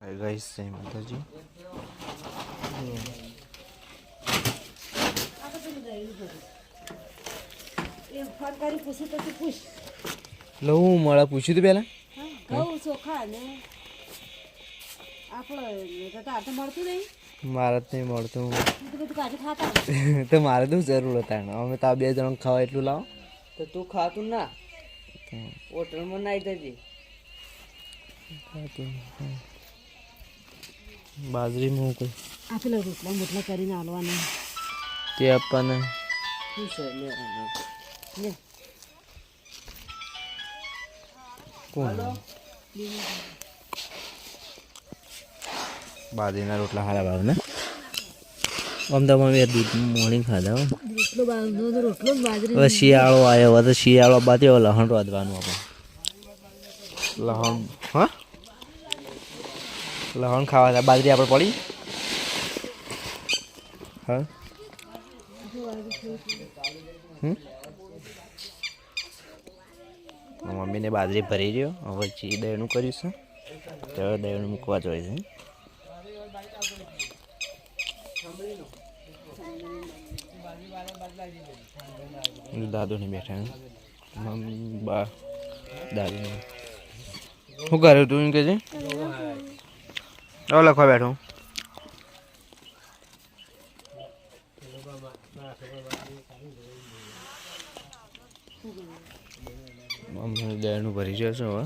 Hi guys जय माता जी। લો હું મળે પૂછ્યું તું પેલા મારે જ નહીં મળતું તો મારે તો જરૂર હતા અમે તો આ 2 જણ ખાવા એટલું લાવો તો તું ખાતું ના હોટલમાં નાઈ જજે. બાજરીમાં હું કઈ આપેલા રોટલા મોટલા કરીને આલવાના તે આપવાને શું છે લેવાનું લે. કોણ બાજરીના રોટલા હારા ભાવ ને આમ તો અમે દૂધ મોર્નિંગ ખાધા હો. રોટલો રોટલો બાજરી હવે શિયાળો આવ્યો હવે તો શિયાળો બાદ લહણ રાંધવાનું આપણે લહણ હા લહણ ખાવા બાજરી આપણે પડી હા મમ્મીને બાજરી ભરી રહ્યો હવે દહીંનું કરીશું તો દહીંનું મૂકવા જોઈએ છે. દાદુ ને બેઠા બા દાદુ શું કર્યું તું એમ કે છે લખવા બેઠો દહીંનું ભરી જશે હવે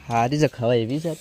હારી છે ખાવા એવી છે